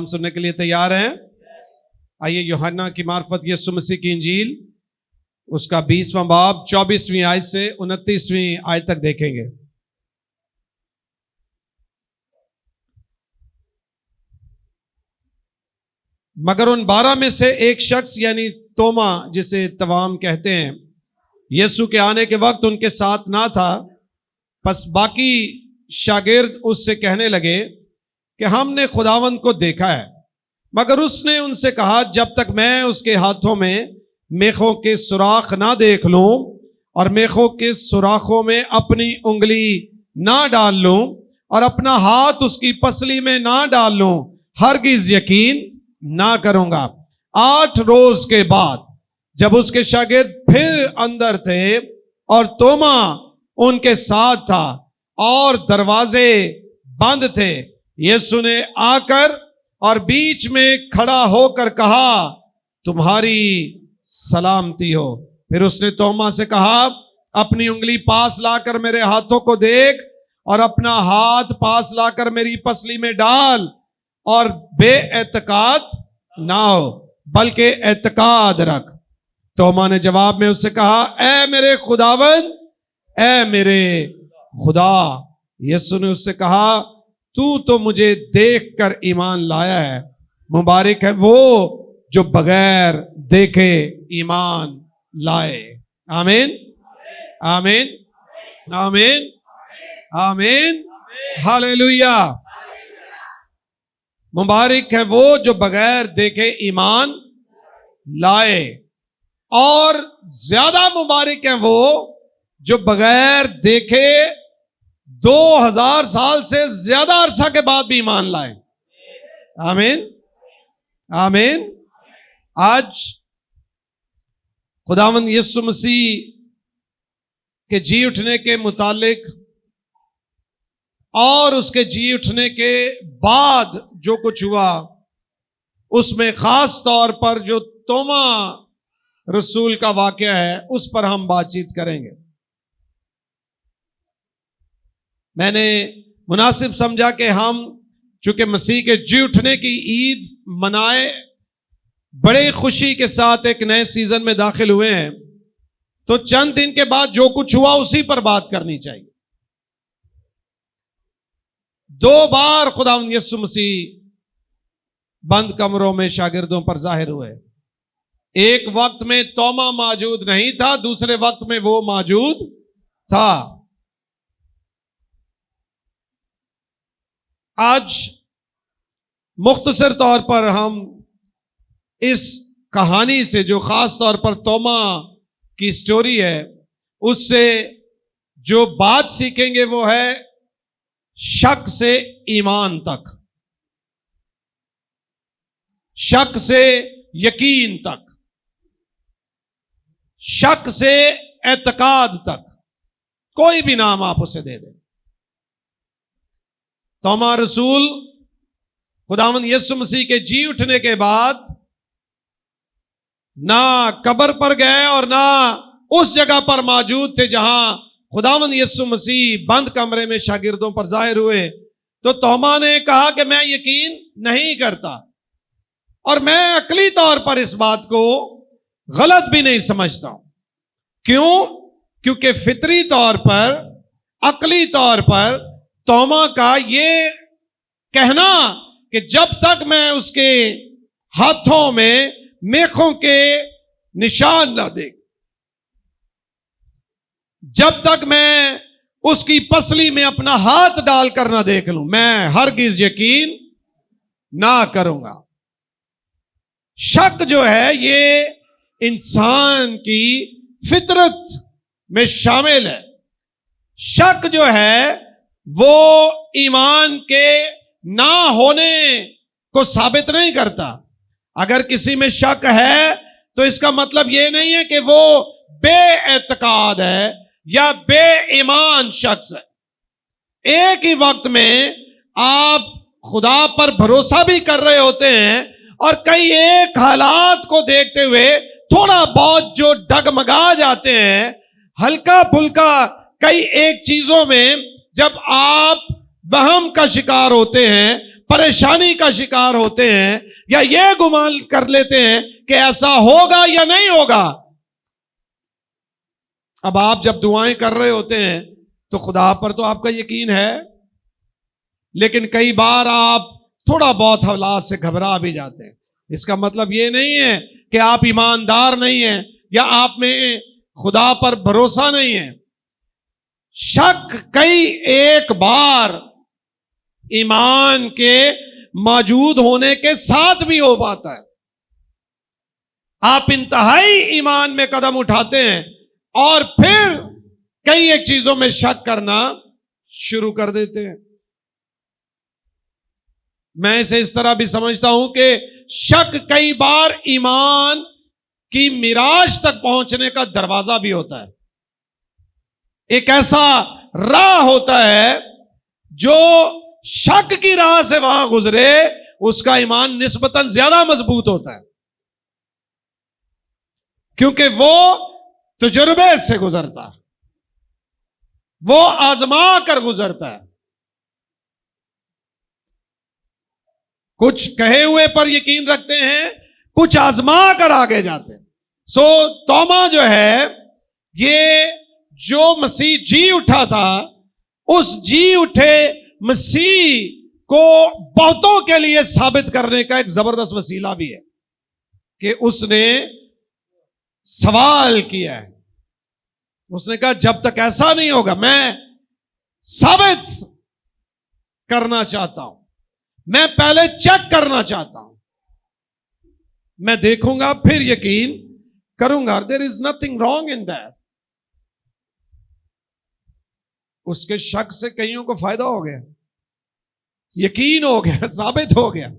कलाम सुनने के लिए तैयार हैं? आइए यूहन्ना की मार्फत यीशु मसीह की इंजील उसका 20वां बाब 24वीं आयत से 29वीं आयत तक देखेंगे। मगर उन 12 में से एक शख्स यानी तोमा, जिसे तवाम कहते हैं, यीशु के आने के वक्त उनके साथ ना था। बस बाकी शागिर्द उससे कहने लगे कि हमने खुदावंद को देखा है। मगर उसने उनसे कहा, जब तक मैं उसके हाथों में मेखों के सुराख ना देख लूं और मेखों के सुराखों में अपनी उंगली ना डाल लूं और अपना हाथ उसकी पसली में ना डाल लूं, हरगिज यकीन ना करूंगा। 8 रोज के बाद जब उसके शागिर्द फिर अंदर थे और तोमा उनके साथ था और दरवाजे बंद थे, यीशु ने आकर और बीच में खड़ा होकर कहा, तुम्हारी सलामती हो। फिर उसने तोमा से कहा, अपनी उंगली पास लाकर मेरे हाथों को देख और अपना हाथ पास लाकर मेरी पसली में डाल और बेएतकाद ना हो बल्कि एतकाद रख। तोमा ने जवाब में उससे कहा, ऐ मेरे खुदावंद, ऐ मेरे खुदा। यीशु ने उससे कहा, तू तो मुझे देखकर ईमान लाया है। मुबारक है वो जो बगैर देखे ईमान लाए। आमीन, आमीन, आमीन, आमीन, हालेलुया। मुबारक है वो जो बगैर देखे ईमान लाए, और ज्यादा मुबारक है वो जो बगैर देखे 2000 साल से ज्यादा अरसा के बाद भी ईमान लाए। आमीन, आमीन। आज खुदावंद यीशु मसीह के जी उठने के मुतालिक और उसके जी उठने के बाद जो कुछ हुआ, उसमें खास तौर पर जो तोमा रसूल का वाकया है, उस पर हम बातचीत करेंगे। मैंने मुनासिब समझा कि हम चूंकि मसीह के जी उठने की ईद मनाए, बड़े खुशी के साथ एक नए सीजन में दाखिल हुए हैं, तो चंद दिन के बाद जो कुछ हुआ उसी पर बात करनी चाहिए। 2 बार खुदावंद यीशु मसीह बंद कमरों में शागिर्दों पर जाहिर हुए। एक वक्त में तोमा मौजूद नहीं था, दूसरे वक्त में वो मौजूद था। आज मुख्तसर तौर पर हम इस कहानी से, जो खास तौर पर तोमा की स्टोरी है, उससे जो बात सीखेंगे वो है शक से ईमान तक, शक से यकीन तक, शक से एतकाद तक, कोई भी नाम आप उसे दे दें। तोमा रसूल खुदावंद यीशु मसीह के जी उठने के बाद ना कब्र पर गए और ना उस जगह पर मौजूद थे जहां खुदावंद यीशु मसीह बंद कमरे में शागिर्दों पर जाहिर हुए। तो तोमा ने कहा कि मैं यकीन नहीं करता, और मैं अकली तौर पर इस बात को गलत भी नहीं समझता हूं। क्यों? क्योंकि फितरी तौर पर, अकली तौर पर तोमा का ये कहना कि जब तक मैं उसके हाथों में मेखों के निशान ना देख, जब तक मैं उसकी पसली में अपना हाथ डालकर ना देख लूं, मैं हरगिज यकीन ना करूंगा। शक जो है ये इंसान की फितरत में शामिल है। शक जो है वो ईमान के ना होने को साबित नहीं करता। अगर किसी में शक है तो इसका मतलब यह नहीं है कि वो बेएतकाद है या बेईमान शख्स है। एक ही वक्त में आप खुदा पर भरोसा भी कर रहे होते हैं और कई एक हालात को देखते हुए थोड़ा बहुत जो डगमगा जाते हैं, हल्का फुल्का कई एक चीजों में जब आप वहम का शिकार होते हैं, परेशानी का शिकार होते हैं या ये गुमान कर लेते हैं कि ऐसा होगा या नहीं होगा। अब आप जब दुआएं कर रहे होते हैं तो खुदा पर तो आपका यकीन है, लेकिन कई बार आप थोड़ा बहुत हालात से घबरा भी जाते हैं। इसका मतलब ये नहीं है कि आप ईमानदार नहीं हैं या आप में खुदा पर भरोसा नहीं है। शक कई एक बार ईमान के मौजूद होने के साथ भी हो पाता है। आप इंतहाई ईमान में कदम उठाते हैं और फिर कई एक चीजों में शक करना शुरू कर देते हैं। मैं इसे इस तरह भी समझता हूं कि शक कई बार ईमान की मिराज तक पहुंचने का दरवाजा भी होता है। एक ऐसा राह होता है जो शक की राह से वहां गुजरे, उसका ईमान निस्बतन ज्यादा मजबूत होता है, क्योंकि वो तजुर्बे से गुजरता है, वो आजमा कर गुजरता है। कुछ कहे हुए पर यकीन रखते हैं, कुछ आजमा कर आगे जाते हैं। सो तोमा जो है, ये जो मसीह जी उठा था, उस जी उठे मसीह को बहुतों के लिए साबित करने का एक जबरदस्त वसीला भी है कि उसने सवाल किया है। उसने कहा जब तक ऐसा नहीं होगा मैं साबित करना चाहता हूं, मैं पहले चेक करना चाहता हूं, मैं देखूंगा फिर यकीन करूंगा। There is nothing wrong in that. उसके शक से कईयों को फायदा हो गया, यकीन हो गया, साबित हो गया।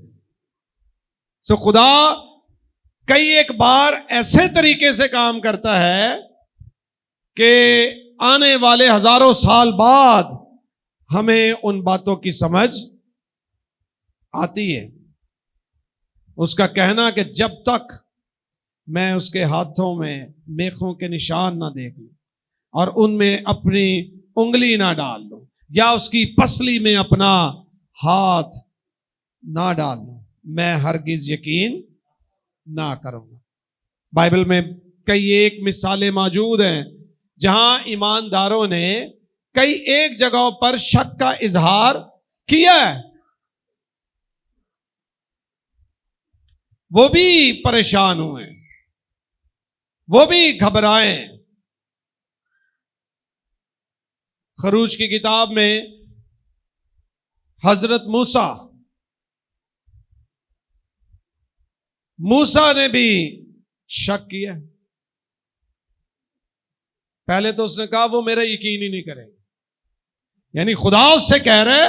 सो खुदा कई एक बार ऐसे तरीके से काम करता है कि आने वाले हजारों साल बाद हमें उन बातों की समझ आती है। उसका कहना कि जब तक मैं उसके हाथों में मेखों के निशान ना देख लूं और उनमें अपनी उंगली ना डाल लूं या उसकी पसली में अपना हाथ ना डाल लूं, मैं हरगिज यकीन ना करूंगा। बाइबल में कई एक मिसालें मौजूद हैं जहां ईमानदारों ने कई एक जगहों पर शक का इजहार किया है। वो भी परेशान हुए, वो भी घबराए। खरूज की किताब में हजरत मूसा ने भी शक किया। पहले तो उसने कहा वो मेरा यकीन ही नहीं करेंगे, यानी खुदा उससे कह रहा है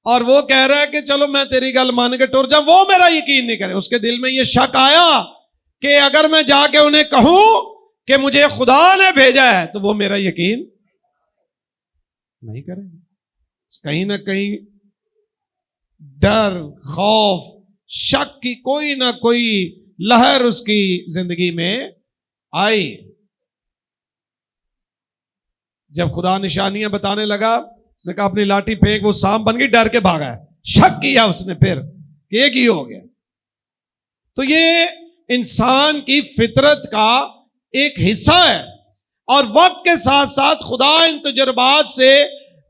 और वो कह रहा है कि चलो मैं तेरी गल मान के टुर जा, वो मेरा यकीन नहीं करे। उसके दिल में ये शक आया कि अगर मैं जाके उन्हें कहूं कि मुझे खुदा ने भेजा है तो वो मेरा यकीन नहीं करेंगे। कहीं ना कहीं डर, खौफ, शक की कोई ना कोई लहर उसकी जिंदगी में आई। जब खुदा निशानियां बताने लगा, उसने कहा अपनी लाठी फेंक, वो सांप बन गई, डर के भागा है। शक किया उसने फिर कि एक ही हो गया। तो ये इंसान की फितरत का एक हिस्सा है और वक्त के साथ साथ खुदा इन तजुर्बात से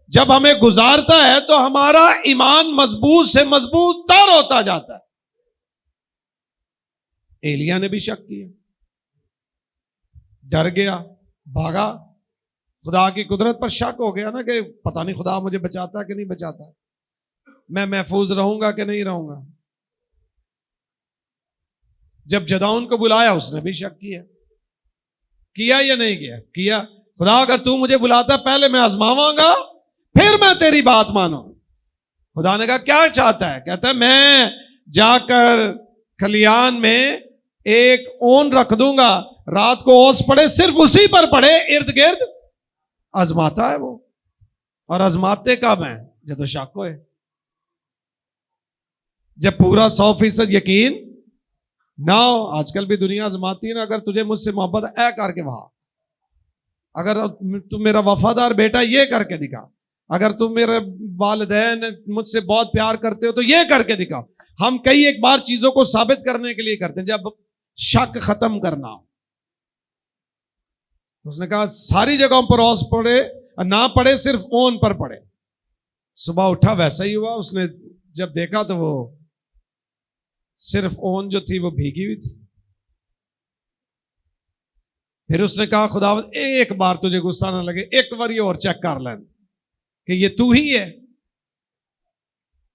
जब हमें गुजारता है तो हमारा ईमान मजबूत से मजबूत तर होता जाता है। एलिया ने भी शक किया, डर गया, भागा। खुदा की कुदरत पर शक हो गया ना कि पता नहीं खुदा मुझे बचाता है कि नहीं बचाता, मैं महफूज रहूंगा कि नहीं रहूंगा। जब जदाउन को बुलाया उसने भी शक किया या नहीं किया? खुदा अगर तू मुझे बुलाता पहले मैं आजमावांगा फिर मैं तेरी बात मानूंगा। खुदा ने कहा क्या चाहता है? कहता है मैं जाकर खलियान में एक ओन रख दूंगा, रात को ओस पड़े, सिर्फ उसी पर पड़े, इर्द गिर्द आजमाता है वो। और आजमाते कब हैं? जब तो शक होए, जब पूरा 100% यकीन ना हो। आजकल भी दुनिया आजमाती है ना, अगर तुझे मुझसे मोहब्बत है करके वहां, अगर तू मेरा वफादार बेटा ये करके दिखा, अगर तुम मेरे वालिदैन मुझसे बहुत प्यार करते हो तो ये करके दिखाओ। हम कई एक बार चीजों को साबित करने के लिए करते हैं, जब शक खत्म करना हो। उसने कहा सारी जगहों पर औस पड़े ना पड़े, सिर्फ ओन पर पड़े। सुबह उठा वैसा ही हुआ, उसने जब देखा तो वो सिर्फ ओन जो थी वो भीगी हुई थी। फिर उसने कहा खुदावंद एक बार तुझे गुस्सा ना लगे, एक बार ये और चेक कर लें कि ये तू ही है।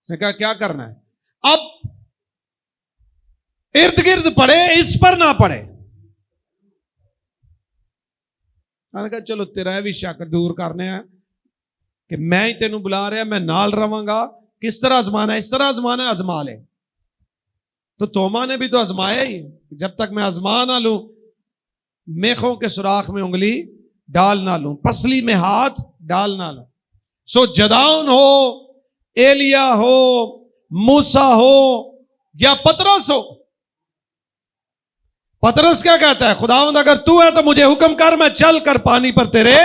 उसने कहा क्या करना है? अब इर्द गिर्द पड़े, इस पर ना पड़े। मैंने कहा चलो तेरा भी शक दूर करने हैं कि मैं ही तेनू बुला रहा, मैं नाल रवांगा। किस तरह आजमाना है? इस तरह आजमाना है, आजमा ले। तो तोमा ने भी तो आजमाया ही, जब तक मैं आजमा ना लूं, मेखों के सुराख में उंगली डाल ना लूं, पसली में हाथ डाल ना लूं। सो जदाउन हो, एलिया हो, मूसा हो या पतरस हो, पतरस क्या कहता है? खुदावंद अगर तू है तो मुझे हुक्म कर, मैं चल कर पानी पर तेरे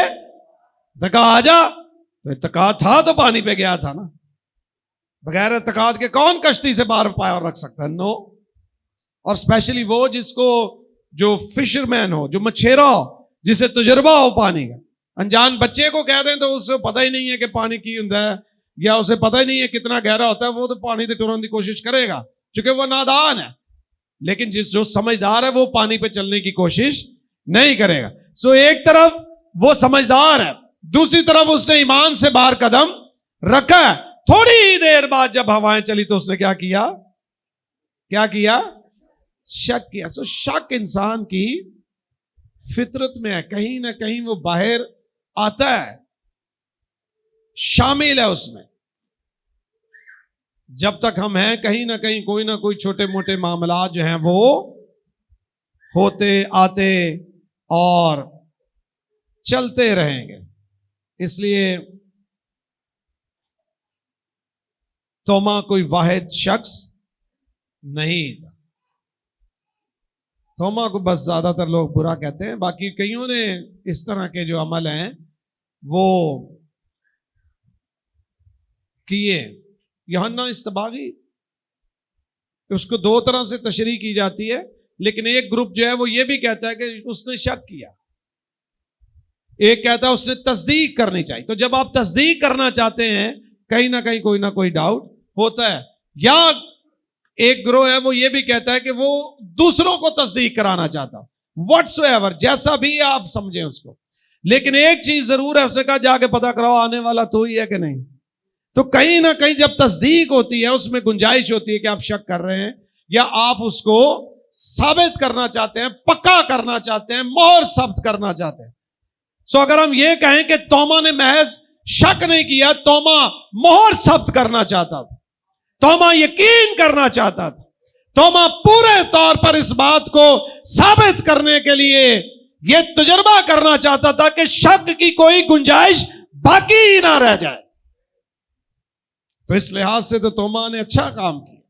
तका आ जा। तो इत्तेकाद था तो पानी पे गया था ना। बगैर इत्तेकाद के कौन कश्ती से बाहर पैर रख सकता है? नो। और स्पेशली वो जिसको, जो फिशरमैन हो, जो मछेरा हो, जिसे तजुर्बा हो पानी का। अनजान बच्चे को कह दें तो उसे पता ही नहीं है कि पानी की हुंदा है, या उसे पता ही नहीं है कितना गहरा होता है, वो तो पानी से टुरने की कोशिश करेगा क्योंकि वो नादान है। लेकिन जो समझदार है वो पानी पे चलने की कोशिश नहीं करेगा। सो एक तरफ वो समझदार है, दूसरी तरफ उसने ईमान से बाहर कदम रखा है। थोड़ी ही देर बाद जब हवाएं चली तो उसने क्या किया? क्या किया? शक किया। सो शक इंसान की फितरत में है, कहीं ना कहीं वो बाहर आता है, शामिल है उसमें। जब तक हम हैं कहीं ना कहीं कोई ना कोई छोटे मोटे मामला जो हैं वो होते आते और चलते रहेंगे। इसलिए तोमा कोई वाहिद शख्स नहीं था। तोमा को बस ज्यादातर लोग बुरा कहते हैं, बाकी कईयों ने इस तरह के जो अमल हैं वो किए। यूहन्ना इस्तबागी, उसको दो तरह से तशरीह की जाती है, लेकिन एक ग्रुप जो है वो ये भी कहता है कि उसने शक किया, एक कहता है उसने तस्दीक करनी चाहिए। तो जब आप तस्दीक करना चाहते हैं कहीं ना कोई डाउट होता है। या एक ग्रोह है वो ये भी कहता है कि वो दूसरों को तस्दीक कराना चाहता, व्हाटसोएवर, जैसा भी आप समझें उसको। लेकिन एक चीज जरूर है, उसने कहा जाके पता कराओ आने वाला तो ही है कि नहीं। तो कहीं ना कहीं जब तस्दीक होती है उसमें गुंजाइश होती है कि आप शक कर रहे हैं या आप उसको साबित करना चाहते हैं, पक्का करना चाहते हैं, मोहर सब्त करना चाहते हैं। सो अगर हम ये कहें कि तोमा ने महज शक नहीं किया, तोमा मोहर सब्त करना चाहता था, तोमा यकीन करना चाहता था, तोमा पूरे तौर पर इस बात को साबित करने के लिए यह तजुर्बा करना चाहता था कि शक की कोई गुंजाइश बाकी ही ना रह जाए। तो इस लिहाज से तो तोमा ने अच्छा काम किया।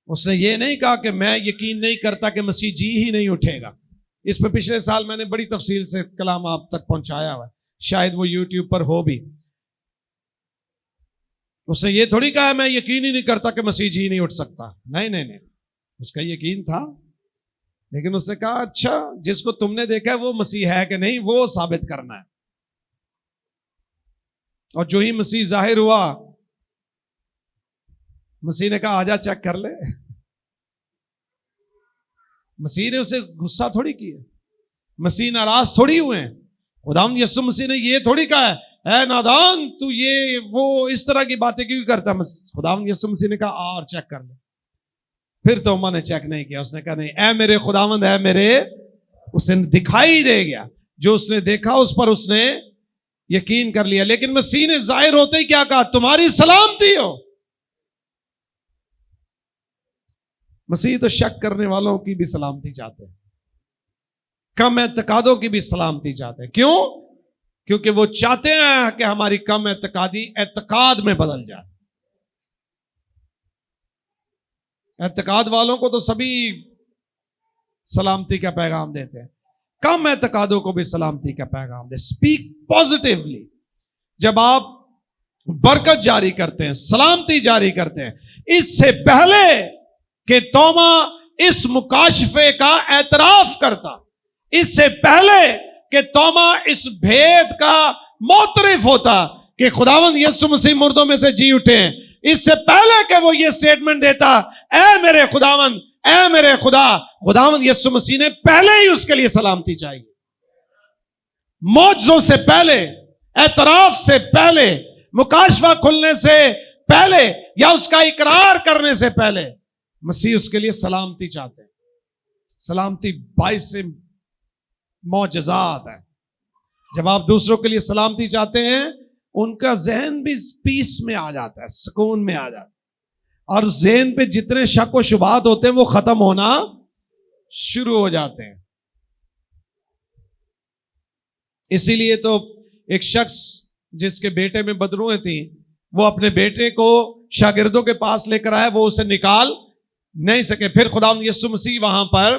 उसने ये नहीं कहा कि मैं यकीन नहीं करता कि मसीह जी ही नहीं उठेगा। इस पर पिछले साल मैंने बड़ी तफसील से कलाम आप तक पहुंचाया हुआ है, शायद वो यूट्यूब पर हो भी। उसने ये थोड़ी कहा मैं यकीन ही नहीं करता कि मसीह जी नहीं उठ सकता। नहीं नहीं नहीं, उसका यकीन था, लेकिन उसने कहा अच्छा जिसको तुमने देखा है वो मसीह है कि नहीं वो साबित करना है। और जो ही मसीह जाहिर हुआ, मसीह ने कहा आजा चेक कर ले। मसीह ने उसे गुस्सा थोड़ी किया, मसीह नाराज थोड़ी हुए हैं। खुदावंद यीशु मसीह ने ये थोड़ी कहा है ऐ नादान तू ये वो इस तरह की बातें क्यों करता। खुदावंद यीशु मसीह ने कहा और चेक कर ले। फिर तोमा ने चेक नहीं किया, उसने कहा नहीं ऐ मेरे खुदावंद है मेरे। उसे दिखाई दे गया, जो उसने देखा उस पर उसने यकीन कर लिया। लेकिन मसीह ने जाहिर होते ही क्या कहा? तुम्हारी सलामती हो। मसीह तो शक करने वालों की भी सलामती चाहते हैं, कम एतकादों की भी सलामती चाहते हैं। क्यों? क्योंकि वो चाहते हैं कि हमारी कम एतकादी एतकाद में बदल जाए। एतकाद वालों को तो सभी सलामती का पैगाम देते हैं, कम एतकादों को भी सलामती का पैगाम दे। Speak positively. जब आप बरकत जारी करते हैं, सलामती जारी करते हैं, इससे पहले कि तोमा इस मुकाशफे का एतराफ करता, इससे पहले कि तोमा इस भेद का मोतरिफ होता कि खुदावंद यीशु मसीह मुर्दों में से जी उठे हैं, इससे पहले कि वो ये स्टेटमेंट देता, ऐ मेरे खुदावंद, ऐ मेरे खुदा, खुदावंद यीशु मसीह ने पहले ही उसके लिए सलामती चाहिए। मौजों से पहले, एतराफ से पहले, मुकाशफा खुलने से पहले या उसका इकरार करने से पहले मसीह उसके लिए सलामती चाहते हैं। सलामती 22 से मौजज़ात है। जब आप दूसरों के लिए सलामती चाहते हैं, उनका जहन भी पीस में आ जाता है, सुकून में आ जाता है, और जहन पे जितने शक व शुबात होते हैं वो खत्म होना शुरू हो जाते हैं। इसीलिए तो एक शख्स जिसके बेटे में बदरूएं थी, वो अपने बेटे को शागिर्दों के पास लेकर आए, वो उसे निकाल नहीं सके। फिर खुदावंद यीशु मसीह वहां पर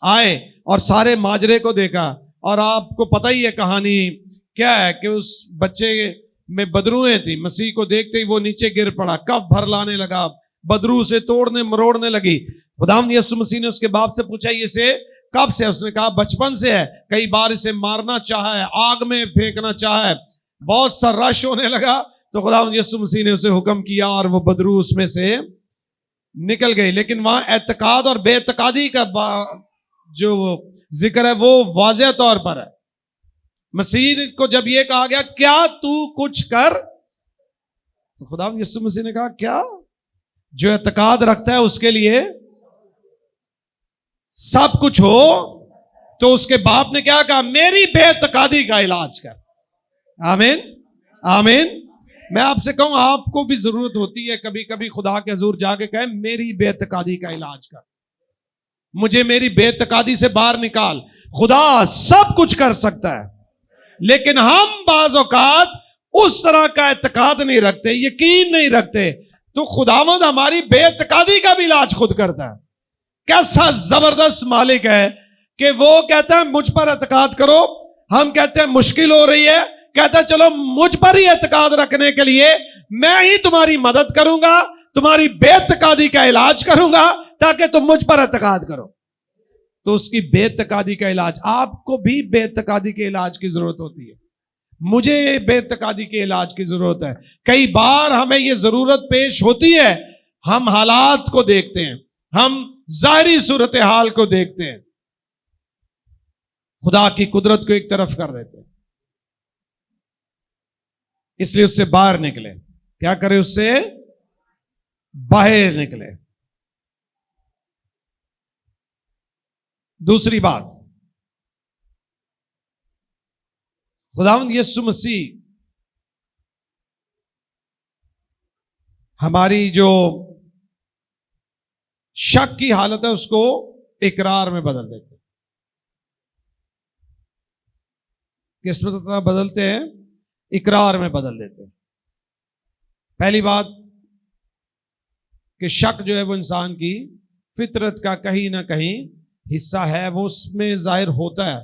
आए और सारे माजरे को देखा। और आपको पता ही है कहानी क्या है कि उस बच्चे में बदरूएं थी। मसीह को देखते ही वो नीचे गिर पड़ा, कफ भर लाने लगा, बदरू से तोड़ने मरोड़ने लगी। खुदावंद यीशु मसीह ने उसके बाप से पूछा, ये से कब से? उसने कहा बचपन से है, कई बार इसे मारना चाहा है, आग में फेंकना चाहा है, बहुत सा रश होने लगा। तो खुदावंद यीशु मसीह ने उसे हुक्म किया और वो बदरू उसमें से निकल गई। लेकिन वहां एतकाद और बेतकादी का जो जिक्र है वो वाज़ेह तौर पर है। मसीह को जब ये कहा गया क्या तू कुछ कर, तो खुदावंद यीशु मसीह ने कहा क्या? जो एतकाद रखता है उसके लिए सब कुछ हो। तो उसके बाप ने क्या कहा? मेरी बेतकादी का इलाज कर। आमीन, आमीन। मैं आपसे कहूं, आपको भी जरूरत होती है कभी कभी खुदा के हुजूर जाके कहे मेरी बेतकादी का इलाज कर, मुझे मेरी बेतकादी से बाहर निकाल। खुदा सब कुछ कर सकता है, लेकिन हम बाज़ औकात उस तरह का एतकाद नहीं रखते, यकीन नहीं रखते, तो खुदावंद हमारी बेतकादी का भी इलाज खुद करता है। कैसा जबरदस्त मालिक है कि वो कहता है मुझ पर एतकाद करो। हम कहते हैं मुश्किल हो रही है, कहता है चलो मुझ पर ही एतकाद रखने के लिए मैं ही तुम्हारी मदद करूंगा, तुम्हारी बेतकादी का इलाज करूंगा ताकि तुम मुझ पर एतकाद करो। तो उसकी बेतकादी का इलाज, आपको भी बेतकादी के इलाज की जरूरत होती है, मुझे बेतकादी के इलाज की जरूरत है। कई बार हमें यह जरूरत पेश होती है, हम हालात को देखते हैं, हम जाहिरी सूरत हाल को देखते हैं, खुदा की कुदरत को एक तरफ कर देते हैं, इसलिए उससे बाहर निकले। क्या करें? उससे बाहर निकले। दूसरी बात, खुदावंद यीशु मसीह हमारी जो शक की हालत है उसको इकरार में बदल देते हैं। किस में बदलते हैं? इकरार में बदल देते हैं। पहली बात कि शक जो है वो इंसान की फितरत का कहीं ना कहीं हिस्सा है, वो उसमें जाहिर होता है।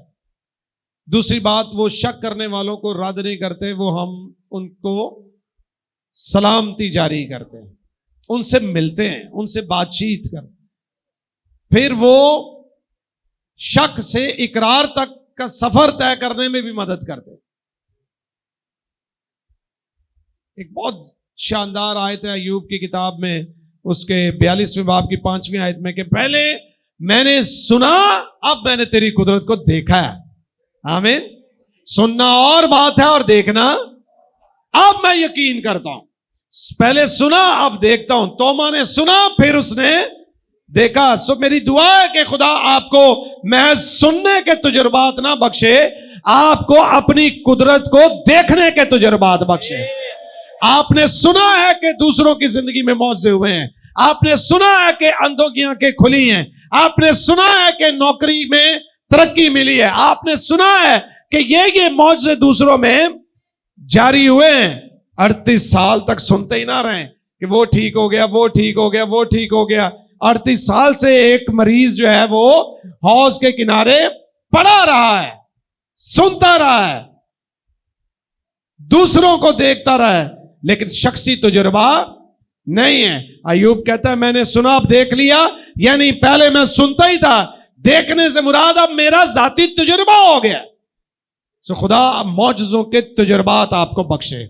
दूसरी बात, वो शक करने वालों को रद्द नहीं करते, वो हम उनको सलामती जारी करते हैं, उनसे मिलते हैं, उनसे बातचीत करते हैं, फिर वो शक से इकरार तक का सफर तय करने में भी मदद करते हैं। एक बहुत शानदार आयत है अय्यूब की किताब में, उसके 42वें बाब की 5वीं आयत में, कि पहले मैंने सुना अब मैंने तेरी कुदरत को देखा है। आमीन। सुनना और बात है और देखना अब मैं यकीन करता हूं। पहले सुना अब देखता हूं। तोमा ने सुना फिर उसने देखा। सो मेरी दुआ है कि खुदा आपको महज सुनने के तजुर्बात ना बख्शे, आपको अपनी कुदरत को देखने के तजुर्बात बख्शे। आपने सुना है कि दूसरों की जिंदगी में मौजे हुए हैं, आपने सुना है कि अंधों की आंखें खुली हैं, आपने सुना है कि नौकरी में तरक्की मिली है, आपने सुना है कि ये मौजे दूसरों में जारी हुए हैं। 38 साल तक सुनते ही ना रहे कि वो ठीक हो गया, वो ठीक हो गया, वो ठीक हो गया। 38 साल से एक मरीज जो है वो हौज के किनारे पढ़ा रहा है, सुनता रहा है, दूसरों को देखता रहा है, लेकिन शख्सी तजुर्बा नहीं है। अय्यूब कहता है मैंने सुना अब देख लिया, यानी पहले मैं सुनता ही था, देखने से मुराद अब मेरा जाती तजुर्बा हो गया। सो खुदा मौजज़ों के तजुर्बात आपको बख्शे,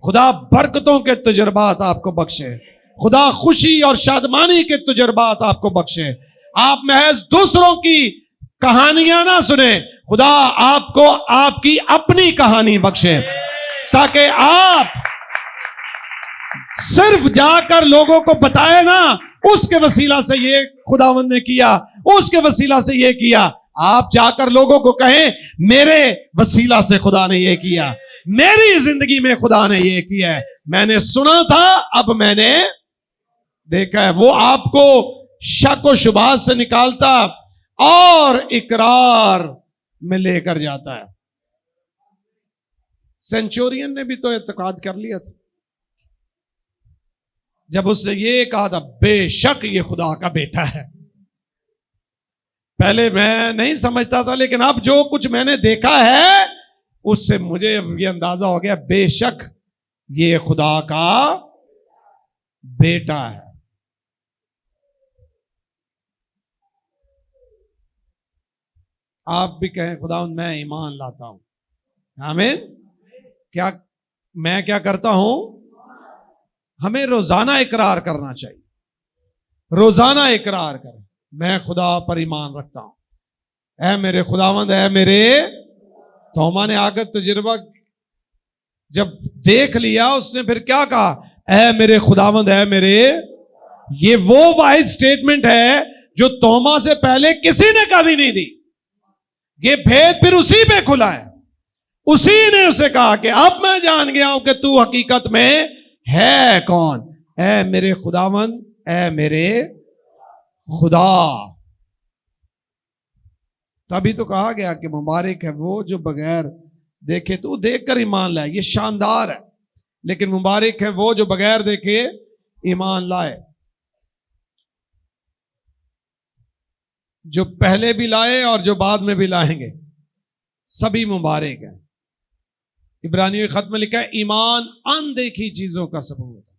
खुदा बरकतों के तजुर्बात आपको बख्शे, खुदा खुशी और शादमानी के तजुर्बात आपको बख्शे। आप महज दूसरों की कहानियां ना सुने, खुदा आपको आपकी अपनी कहानी बख्शे, ताकि आप सिर्फ जाकर लोगों को बताए ना उसके वसीला से ये खुदावंद ने किया, उसके वसीला से ये किया। आप जाकर लोगों को कहें मेरे वसीला से खुदा ने ये किया, मेरी जिंदगी में खुदा ने ये किया है, मैंने सुना था अब मैंने देखा है। वो आपको शक व शुबहात से निकालता और इकरार में लेकर जाता है। सेंचुरियन ने भी तो एतकाद कर लिया था जब उसने ये कहा था बेशक ये खुदा का बेटा है। पहले मैं नहीं समझता था, लेकिन अब जो कुछ मैंने देखा है उससे मुझे ये अंदाजा हो गया बेशक ये खुदा का बेटा है। आप भी कहें खुदा मैं ईमान लाता हूं, आमीन। क्या मैं क्या करता हूं? हमें रोजाना इकरार करना चाहिए, रोजाना इकरार करें मैं खुदा पर ईमान रखता हूं। ऐ मेरे खुदावंद, ऐ मेरे। तोमा ने आकर तजुर्बा जब देख लिया उसने फिर क्या कहा? ऐ मेरे खुदावंद, ऐ मेरे। ये वो वाहिद स्टेटमेंट है जो तोमा से पहले किसी ने कभी नहीं दी। ये भेद फिर उसी पे खुला है, उसी ने उसे कहा कि अब मैं जान गया हूं कि तू हकीकत में है कौन। ऐ मेरे खुदावंद, ऐ मेरे खुदा। तभी तो कहा गया कि मुबारक है वो जो बगैर देखे, तो देख कर ईमान लाए। ये शानदार है, लेकिन मुबारक है वो जो बगैर देखे ईमान लाए। जो पहले भी लाए और जो बाद में भी लाएंगे सभी मुबारक है। इब्रानियों के खत में लिखा है ईमान अनदेखी चीजों का सबूत है।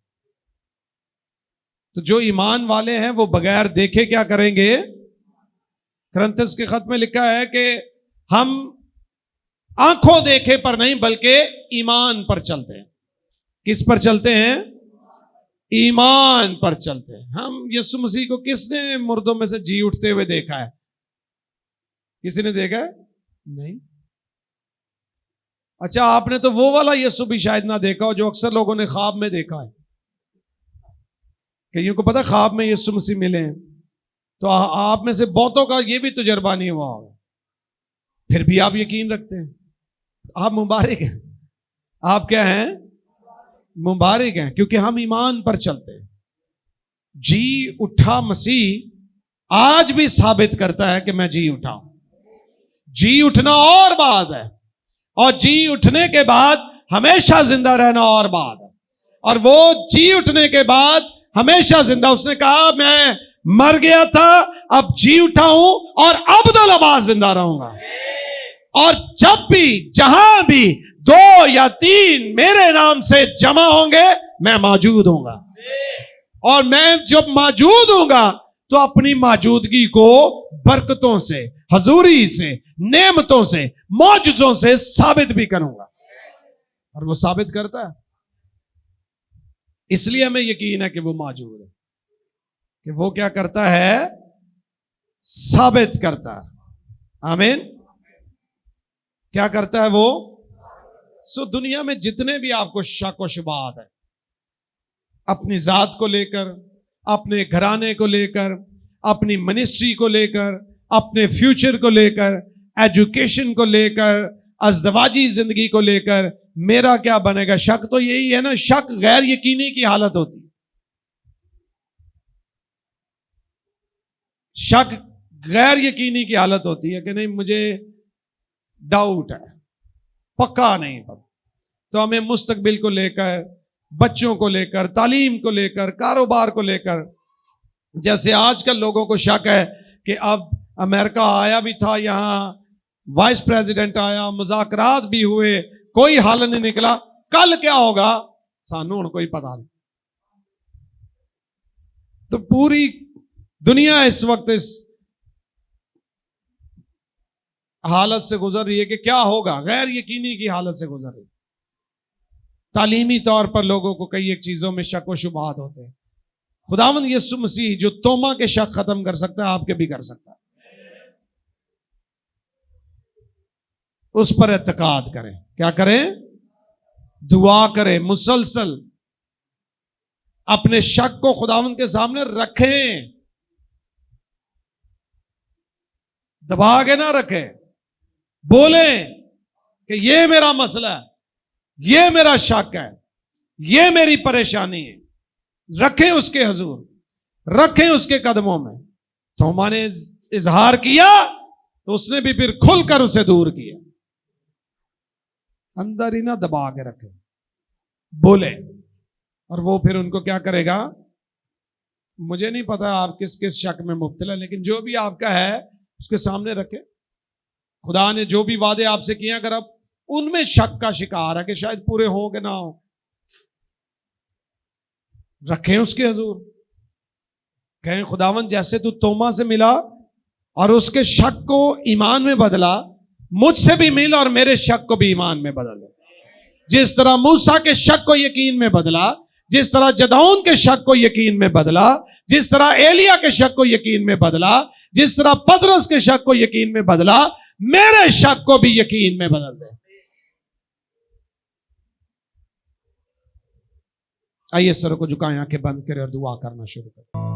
तो जो ईमान वाले हैं वो बगैर देखे क्या करेंगे? कुरिन्थियों के खत में लिखा है कि हम आंखों देखे पर नहीं बल्कि ईमान पर चलते हैं। किस पर चलते हैं? ईमान पर चलते हैं। हम यीशु मसीह को किसने मुर्दों में से जी उठते हुए देखा है? किसी ने देखा है? नहीं। अच्छा, आपने तो वो वाला यीशु भी शायद ना देखा हो जो अक्सर लोगों ने ख्वाब में देखा है। कईयों को पता ख्वाब में यीशु मसीह मिले हैं, तो आप में से बहुतों का ये भी तजुर्बा नहीं हुआ होगा, फिर भी आप यकीन रखते हैं। आप मुबारक हैं। आप क्या हैं? मुबारक हैं, क्योंकि हम ईमान पर चलते हैं। जी उठा मसीह आज भी साबित करता है कि मैं जी उठा हूं। जी उठना और बात है, और जी उठने के बाद हमेशा जिंदा रहना और बात है। और वो जी उठने के बाद हमेशा जिंदा, उसने कहा मैं मर गया था, अब जी उठा हूं और अबदुल-अबाद जिंदा रहूंगा। और जब भी जहां भी 2 या 3 मेरे नाम से जमा होंगे मैं मौजूद होऊंगा। और मैं जब मौजूद होऊंगा तो अपनी मौजूदगी को बरकतों से, हजूरी से, नेमतों से, मौजज़ों से साबित भी करूंगा। और वो साबित करता है, इसलिए हमें यकीन है कि वो मौजूद है, कि वो क्या करता है? साबित करता है। आमीन। क्या करता है वो? सो दुनिया में जितने भी आपको शक व शुबहात है, अपनी जात को लेकर, अपने घराने को लेकर, अपनी मिनिस्ट्री को लेकर, अपने फ्यूचर को लेकर, एजुकेशन को लेकर, अज़दवाजी जिंदगी को लेकर, मेरा क्या बनेगा? शक तो यही है ना, शक गैर यकीनी की हालत होती है। शक गैर यकीनी की हालत होती है कि नहीं, मुझे डाउट है, पक्का नहीं पता। तो हमें मुस्तकबिल को लेकर, बच्चों को लेकर, तालीम को लेकर, कारोबार को लेकर, जैसे आजकल लोगों को शक है कि अब अमेरिका आया भी था यहाँ, वाइस प्रेसिडेंट आया, मुज़ाकरात भी हुए, कोई हल नहीं निकला। कल क्या होगा सानू हुण कोई पता नहीं। तो पूरी दुनिया इस वक्त इस हालत से गुजर रही है कि क्या होगा, गैर यकीनी की हालत से गुजर रही है। तालीमी तौर पर लोगों को कई एक चीजों में शक व शुबहात होते हैं। खुदावंद यीशु मसीह जो तोमा के शक खत्म कर सकता है, आपके भी कर सकता है। उस पर एतकाद करें। क्या करें? दुआ करें, मुसलसल अपने शक को खुदावंद के सामने रखें, दबा के ना रखें। बोलें कि ये मेरा मसला है, ये मेरा शक है, ये मेरी परेशानी है। रखें उसके हुजूर, रखें उसके कदमों में। तोमा ने इजहार किया तो उसने भी फिर खुलकर उसे दूर किया। अंदर ही ना दबा के रखे, बोले। और वो फिर उनको क्या करेगा? मुझे नहीं पता आप किस किस शक में मुब्तला, लेकिन जो भी आपका है उसके सामने रखे। खुदा ने जो भी वादे आपसे किए, अगर आप उनमें शक का शिकार है कि शायद पूरे हो कि ना हो, रखें उसके हुजूर। कहें खुदावन जैसे तू तोमा से मिला और उसके शक को ईमान में बदला, मुझसे भी मिल और मेरे शक को भी ईमान में बदल दे। जिस तरह मूसा के शक को यकीन में बदला, जिस तरह जदौन के शक को यकीन में बदला, जिस तरह एलिया के शक को यकीन में बदला, जिस तरह पतरस के शक को यकीन में बदला, मेरे शक को भी यकीन में बदल दे। आइए सर को झुकाएं, आंखें बंद करें और दुआ करना शुरू करें।